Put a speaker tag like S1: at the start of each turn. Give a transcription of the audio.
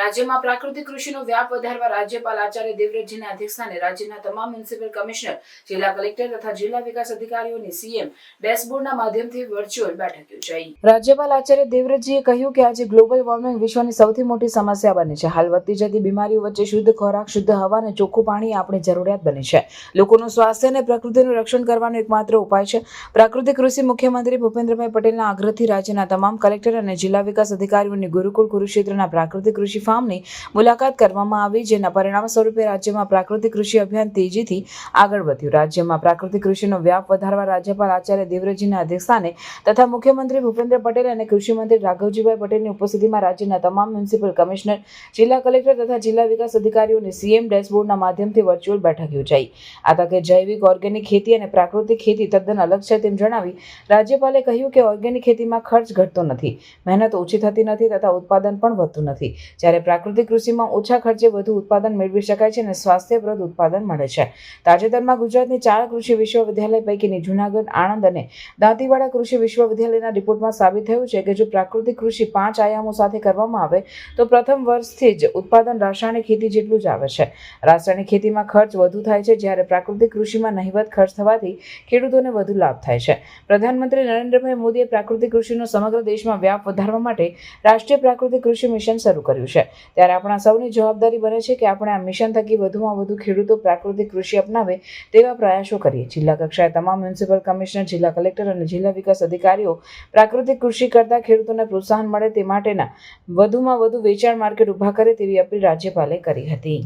S1: રાજ્યમાં પ્રાકૃતિક કૃષિનો વ્યાપ વધારવા રાજ્યપાલ આચાર્ય દેવવ્રતજીના અધ્યક્ષસ્થાને રાજ્યના તમામ મ્યુનિસિપલ કમિશનર, જિલ્લા કલેક્ટર તથા જિલ્લા વિકાસ અધિકારીઓની સીએમ ડેશબોર્ડના માધ્યમથી વર્ચ્યુઅલ બેઠક યોજાઈ। રાજ્યપાલ આચાર્ય દેવવ્રતજીએ કહ્યું કે આજે ગ્લોબલ વોર્મિંગ વિશ્વની સૌથી મોટી સમસ્યા બની છે। હાલ વધતી જતી બીમારીઓ વચ્ચે શુદ્ધ ખોરાક, શુદ્ધ હવા અને ચોખ્ખું પાણી આપણી જરૂરિયાત બની છે। લોકોનું સ્વાસ્થ્ય અને પ્રકૃતિનું રક્ષણ કરવાનો એકમાત્ર ઉપાય છે। પ્રાકૃતિક કૃષિ મુખ્યમંત્રી ભૂપેન્દ્રભાઈ પટેલના આગ્રહથી રાજ્યના તમામ કલેક્ટર અને જિલ્લા વિકાસ અધિકારીઓની ગુરુકુળ કુરુક્ષેત્રના પ્રાકૃતિક કૃષિ ફાર્મની મુલાકાત કરવામાં આવી, જેના પરિણામ સ્વરૂપે રાજ્યમાં પ્રાકૃતિક કૃષિ અભિયાન તેજીથી આગળ વધ્યું। રાજ્યમાં પ્રાકૃતિક કૃષિનો વ્યાપ વધારવા રાજ્યપાલ આચાર્ય દેવવ્રતજીના અધ્યક્ષસ્થાને તથા મુખ્યમંત્રી ભૂપેન્દ્ર પટેલ અને કૃષિમંત્રી રાઘવજીભાઈ પટેલની ઉપસ્થિતિમાં રાજ્યના તમામ મ્યુનિસિપલ કમિશનર, જિલ્લા કલેક્ટર તથા જિલ્લા વિકાસ અધિકારીઓની સીએમ ડેશબોર્ડના માધ્યમથી વર્ચ્યુઅલ બેઠક યોજાઈ। આ તકે જૈવિક, ઓર્ગેનિક ખેતી અને પ્રાકૃતિક ખેતી તદ્દન અલગ છે તેમ જણાવી રાજ્યપાલે કહ્યું કે ઓર્ગેનિક ખેતીમાં ખર્ચ ઘટતો નથી, મહેનત ઓછી થતી નથી તથા ઉત્પાદન પણ વધતું નથી, જ્યારે પ્રાકૃતિક કૃષિમાં ઓછા ખર્ચે વધુ ઉત્પાદન મેળવી શકાય છે અને સ્વાસ્થ્યપ્રદ ઉત્પાદન મળે છે। તાજેતરમાં ગુજરાતની 4 કૃષિ વિશ્વવિદ્યાલય પૈકીની જૂનાગઢ, આણંદ અને દાંતીવાડા કૃષિ વિશ્વવિદ્યાલયના રિપોર્ટમાં સાબિત થયું છે કે જો પ્રાકૃતિક કૃષિ 5 આયામો સાથે કરવામાં આવે તો પ્રથમ વર્ષથી જ ઉત્પાદન રાસાયણિક ખેતી જેટલું જ આવે છે। રાસાયણિક ખેતીમાં ખર્ચ વધુ થાય છે, જ્યારે પ્રાકૃતિક કૃષિમાં નહિવત ખર્ચ થવાથી ખેડૂતોને વધુ લાભ થાય છે। પ્રધાનમંત્રી નરેન્દ્રભાઈ મોદીએ પ્રાકૃતિક કૃષિનો સમગ્ર દેશમાં વ્યાપ વધારવા માટે રાષ્ટ્રીય પ્રાકૃતિક કૃષિ મિશન શરૂ કર્યું છે, ત્યારે આપણા સૌની જવાબદારી બને છે કે આપણે આ મિશન થકી વધુમાં વધુ ખેડૂતો પ્રાકૃતિક કૃષિ અપનાવે તેવા પ્રયાસો કરીએ। જિલ્લા કક્ષાએ તમામ મ્યુનિસિપલ કમિશનર, જિલ્લા કલેક્ટર અને જિલ્લા વિકાસ અધિકારીઓ પ્રાકૃતિક કૃષિ કરતા ખેડૂતોને પ્રોત્સાહન મળે તે માટેના વધુમાં વધુ વેચાણ માર્કેટ ઊભા કરે તેવી અપીલ રાજ્યપાલે કરી હતી।